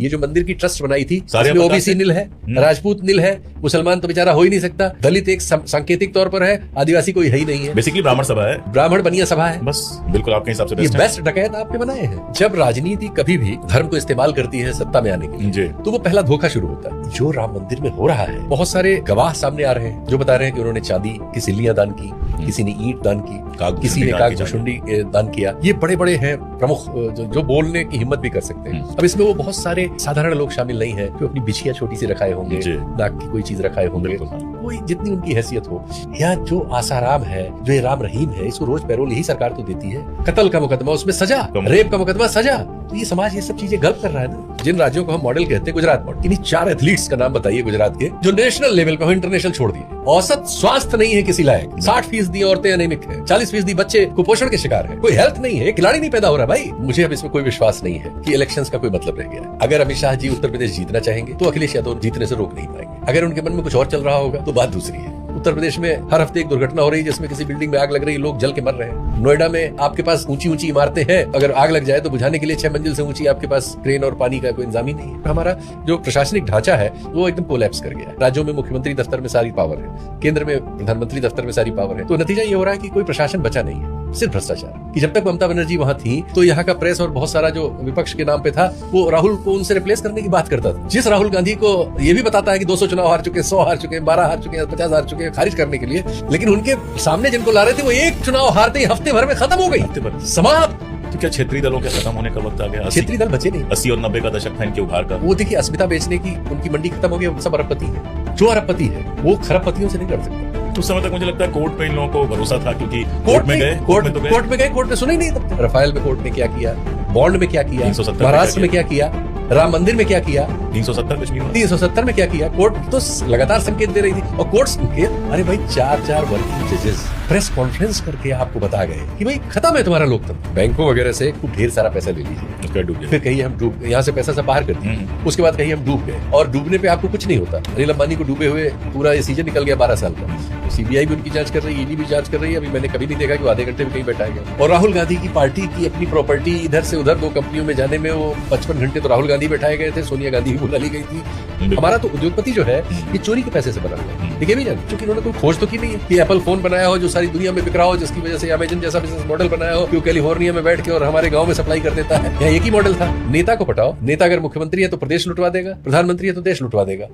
ये जो मंदिर की ट्रस्ट बनाई थी सारे इसमें पता ओबीसी है। नील है, राजपूत नील है, मुसलमान तो बेचारा हो ही नहीं सकता, दलित एक सांकेतिक तौर पर है, आदिवासी कोई है ही नहीं है, बेसिकली ब्राह्मण सभा है। ब्राह्मण बनिया सभा है। बस बिल्कुल आपके हिसाब से ये बेस्ट है। बेस्ट डकैत आपके बनाए हैं। जब राजनीति कभी भी धर्म को इस्तेमाल करती है सत्ता में आने के लिए, जी तो वो पहला धोखा शुरू होता है। जो राम मंदिर में हो रहा है, बहुत सारे गवाह सामने आ रहे हैं जो बता रहे हैं कि उन्होंने चांदी की सिल्लियां दान की, किसी ने ईंट दान की, किसी ने कागभूषुंडी दान किया। ये बड़े बड़े हैं प्रमुख जो बोलने की हिम्मत भी कर सकते हैं। अब इसमें वो बहुत सारे साधारण लोग शामिल नहीं है जो अपनी बिछिया छोटी सी रखाए होंगे, नाक की कोई चीज रखाए होंगे, कोई जितनी उनकी हैसियत हो। या जो आसाराम है, जो ये राम रहीम है, इसको रोज पैरोल यही सरकार तो देती है। कत्ल का मुकदमा उसमें सजा, रेप का मुकदमा सजा। तो ये समाज ये सब चीजें गलत कर रहा है ना। जिन राज्यों को हम मॉडल कहते हैं, गुजरात मॉडल, इन्हीं 4 एथलीट्स का नाम बताइए गुजरात के जो नेशनल लेवल पे, इंटरनेशनल छोड़ दिए। औसत स्वास्थ्य नहीं है किसी लायक, 60% औरतें अनेमिक है, 40% बच्चे कुपोषण के शिकार है, कोई हेल्थ नहीं है, खिलाड़ी नहीं पैदा हो रहा। भाई मुझे अब इसमें कोई विश्वास नहीं है कि इलेक्शंस का कोई मतलब रह गया। अगर अमित शाह जी उत्तर प्रदेश जीतना चाहेंगे तो अखिलेश यादव जीतने से रोक नहीं पाएंगे। अगर उनके मन में कुछ और चल रहा होगा तो बात दूसरी है। उत्तर प्रदेश में हर हफ्ते एक दुर्घटना हो रही है जिसमें किसी बिल्डिंग में आग लग रही है, लोग जल के मर रहे हैं। नोएडा में आपके पास ऊंची ऊंची इमारतें हैं, अगर आग लग जाए तो बुझाने के लिए 6 मंजिल से ऊंची आपके पास क्रेन और पानी का कोई इंतजाम ही नहीं है। हमारा जो प्रशासनिक ढांचा है वो एकदम कोलैप्स कर गया है। राज्यों में मुख्यमंत्री दफ्तर में सारी पावर है, केंद्र में प्रधानमंत्री दफ्तर में सारी पावर है। तो नतीजा ये हो रहा है कि कोई प्रशासन बचा नहीं है, सिर्फ भ्रष्टाचार। कि जब तक ममता बनर्जी वहां थी तो यहाँ का प्रेस और बहुत सारा जो विपक्ष के नाम पे था वो राहुल को उनसे रिप्लेस करने की बात करता था। जिस राहुल गांधी को ये भी बताता है कि 200 चुनाव हार चुके, 100 हार चुके, 12 हार चुके, 50 हार चुके, खारिज करने के लिए, लेकिन उनके सामने जिनको ला रहे थे वो एक चुनाव हारते ही हफ्ते भर में खत्म हो गई, समाप्त। तो क्या क्षेत्रीय दलों के खत्म होने का वक्त आ गया? क्षेत्रीय दल बचे नहीं। 80 और 90 का दशक था इनके उभार का। वो देखिए अस्मिता बेचने की उनकी मंडी खत्म हो गई, वो सब अरबपति है। जो अरबपति है वो खरबपतियों से नहीं कर सकता। उस समय तक मुझे लगता है कोर्ट में इन लोगों को भरोसा था, क्योंकि कोर्ट में गए, कोर्ट में सुना ही नहीं तब। रफाल में कोर्ट ने क्या किया, बॉन्ड में क्या किया, 370 महाराष्ट्र में क्या किया, राम मंदिर में क्या किया, 370 कुछ नहीं हुआ। 370 में क्या किया। कोर्ट तो लगातार संकेत दे रही थी और कोर्ट संकेत, अरे भाई 4 वर्किंग जजेस प्रेस कॉन्फ्रेंस करके आपको बता गए कि भाई खत्म है तुम्हारा लोकतंत्र। बैंकों वगैरह से खूब ढेर सारा पैसा ले लीजिए, फिर कहीं हम डूब, यहाँ से पैसा सब बाहर कर दिए, उसके बाद कहीं हम डूब गए, और डूबने पे आपको कुछ नहीं होता। अनिल अंबानी को डूबे हुए पूरा ये सीजन निकल गया 12 साल का। सीबीआई भी उनकी जांच कर रही है, ईडी भी जांच कर रही है। अभी मैंने कभी नहीं देखा कि वो आधे घंटे में कहीं बैठा गया। और राहुल गांधी की पार्टी की अपनी प्रॉपर्टी इधर से उधर 2 कंपनियों में जाने में वो 55 घंटे तो राहुल गांधी बैठाए गए थे, सोनिया गांधी भी बुला ली गई थी। हमारा तो उद्योगपति जो है ये चोरी के पैसे से बना हुआ है, ठीक है भी जान, क्योंकि उन्होंने कोई खोज तो की नहीं है कि एप्पल फोन बनाया हो जो सारी दुनिया में बिक रहा हो, जिसकी वजह से अमेजन जैसा बिजनेस मॉडल बनाया हो कि कैलिफोर्निया में बैठ के और हमारे गांव में सप्लाई कर देता है। यहाँ एक ही मॉडल था, नेता को पटाओ, नेता अगर मुख्यमंत्री है तो प्रदेश लुटवा देगा, प्रधानमंत्री है तो देश लुटवा देगा।